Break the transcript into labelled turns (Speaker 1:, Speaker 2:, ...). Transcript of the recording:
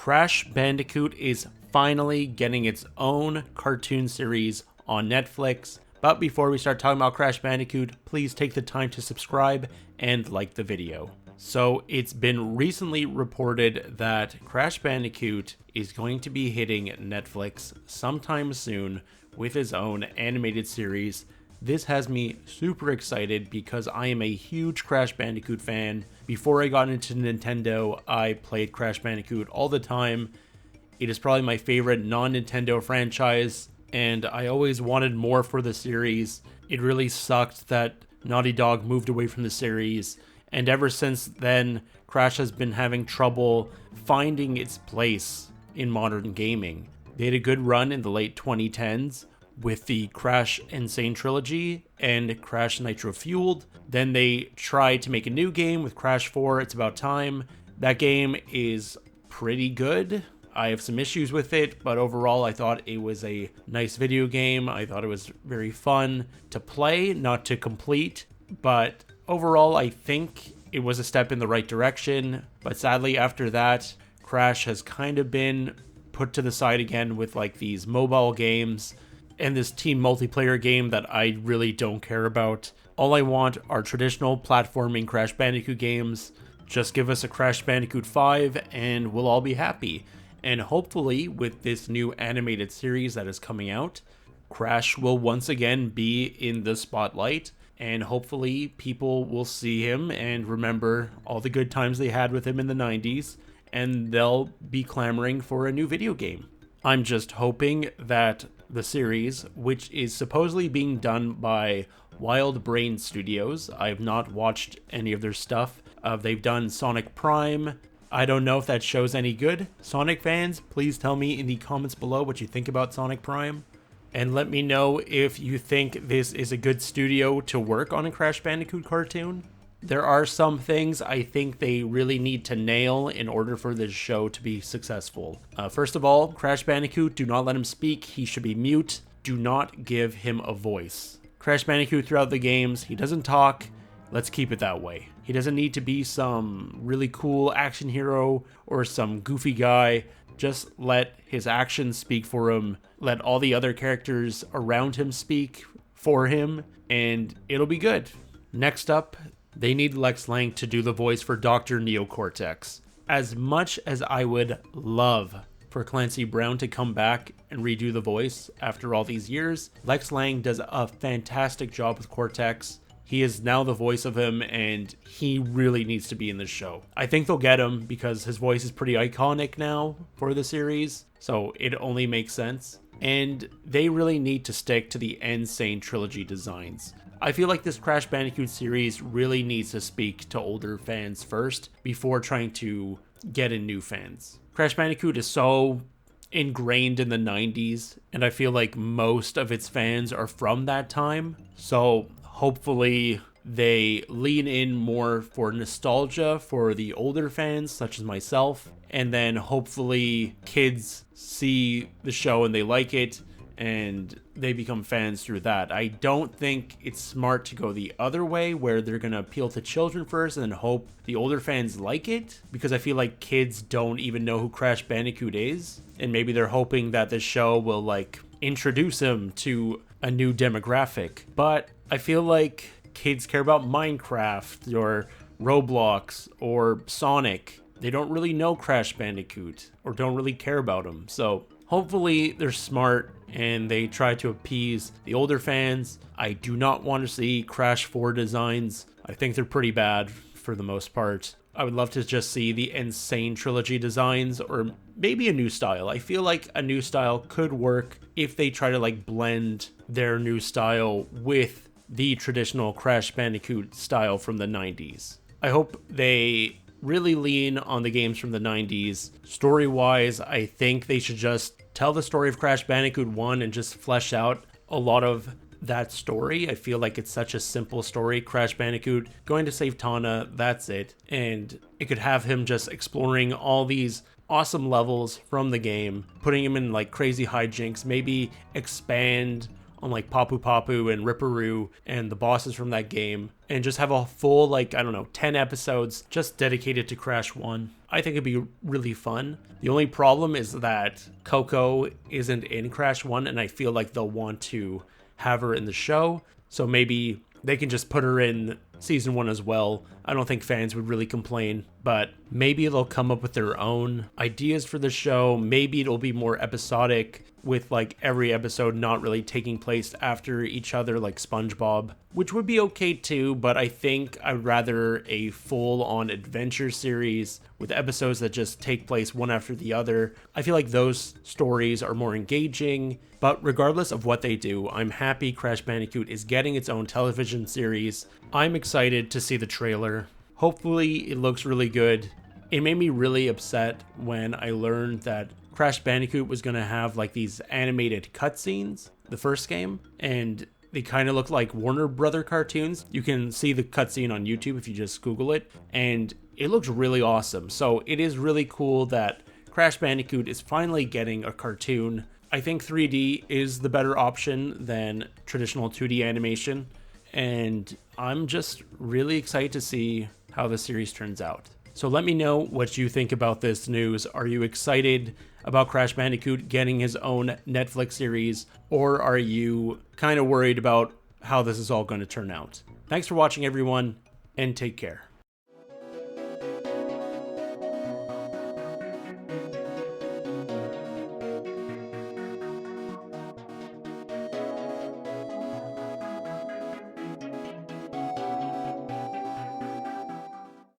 Speaker 1: Crash Bandicoot is finally getting its own cartoon series on Netflix. But before we start talking about Crash Bandicoot, please take the time to subscribe and like the video. So it's been recently reported that Crash Bandicoot is going to be hitting Netflix sometime soon with his own animated series. This has me super excited because I am a huge Crash Bandicoot fan. Before I got into Nintendo, I played Crash Bandicoot all the time. It is probably my favorite non-Nintendo franchise, and I always wanted more for the series. It really sucked that Naughty Dog moved away from the series, and ever since then, Crash has been having trouble finding its place in modern gaming. They had a good run in the late 2010s with the Crash N. Sane Trilogy and Crash Nitro Fueled. Then they tried to make a new game with Crash 4, It's About Time. That game is pretty good. I have some issues with it, but overall I thought it was a nice video game. I thought it was very fun to play, not to complete, but overall I think it was a step in the right direction. But sadly after that, Crash has kind of been put to the side again with like these mobile games and this team multiplayer game that I really don't care about. All I want are traditional platforming Crash Bandicoot games. Just give us a Crash Bandicoot 5 and we'll all be happy. And hopefully with this new animated series that is coming out, Crash will once again be in the spotlight, and hopefully people will see him and remember all the good times they had with him in the 90s, and they'll be clamoring for a new video game. I'm just hoping that the series, which is supposedly being done by Wild Brain Studios, I have not watched any of their stuff. They've done Sonic Prime. I don't know if that show's any good. Sonic fans, please tell me in the comments below what you think about Sonic Prime. And let me know if you think this is a good studio to work on a Crash Bandicoot cartoon. There are some things I think they really need to nail in order for this show to be successful. First of all, Crash Bandicoot, do not let him speak. He should be mute. Do not give him a voice. Crash Bandicoot throughout the games, he doesn't talk. Let's keep it that way. He doesn't need to be some really cool action hero or some goofy guy. Just let his actions speak for him. Let all the other characters around him speak for him, and it'll be good. Next up, they need Lex Lang to do the voice for Dr. Neocortex. As much as I would love for Clancy Brown to come back and redo the voice after all these years, Lex Lang does a fantastic job with Cortex. He is now the voice of him, and he really needs to be in this show. I think they'll get him because his voice is pretty iconic now for the series, so it only makes sense. And they really need to stick to the N. Sane Trilogy designs. I feel like this Crash Bandicoot series really needs to speak to older fans first before trying to get in new fans. Crash Bandicoot is so ingrained in the 90s, and I feel like most of its fans are from that time. So hopefully they lean in more for nostalgia for the older fans, such as myself, and then hopefully kids see the show and they like it, and they become fans through that. I don't think it's smart to go the other way where they're going to appeal to children first and then hope the older fans like it, because I feel like kids don't even know who Crash Bandicoot is, and maybe they're hoping that this show will like introduce them to a new demographic. But I feel like kids care about Minecraft or Roblox or Sonic. They don't really know Crash Bandicoot or don't really care about him. So hopefully they're smart and they try to appease the older fans. I do not want to see Crash 4 designs. I think they're pretty bad for the most part. I would love to just see the Insane Trilogy designs or maybe a new style. I feel like a new style could work if they try to like blend their new style with the traditional Crash Bandicoot style from the 90s. I hope they really lean on the games from the 90s. Story-wise, I think they should just tell the story of Crash Bandicoot 1 and just flesh out a lot of that story. I feel like it's such a simple story. Crash Bandicoot going to save Tana, that's it. And it could have him just exploring all these awesome levels from the game, putting him in like crazy hijinks, maybe expand on like Papu Papu and Ripperoo and the bosses from that game, and just have a full, like, I don't know, 10 episodes just dedicated to Crash 1. I think it'd be really fun. The only problem is that Coco isn't in Crash 1, and I feel like they'll want to have her in the show. So maybe they can just put her in season 1 as well. I don't think fans would really complain, but maybe they'll come up with their own ideas for the show. Maybe it'll be more episodic, with like every episode not really taking place after each other like SpongeBob, which would be okay too, but I think I'd rather a full-on adventure series with episodes that just take place one after the other. I feel like those stories are more engaging, but regardless of what they do, I'm happy Crash Bandicoot is getting its own television series. I'm excited to see the trailer. Hopefully it looks really good. It made me really upset when I learned that Crash Bandicoot was going to have like these animated cutscenes, the first game, and they kind of look like Warner Brother cartoons. You can see the cutscene on YouTube if you just Google it, and it looks really awesome. So it is really cool that Crash Bandicoot is finally getting a cartoon. I think 3D is the better option than traditional 2D animation, and I'm just really excited to see how the series turns out. So let me know what you think about this news. Are you excited about Crash Bandicoot getting his own Netflix series, or are you kind of worried about how this is all going to turn out? Thanks for watching, everyone, and take care.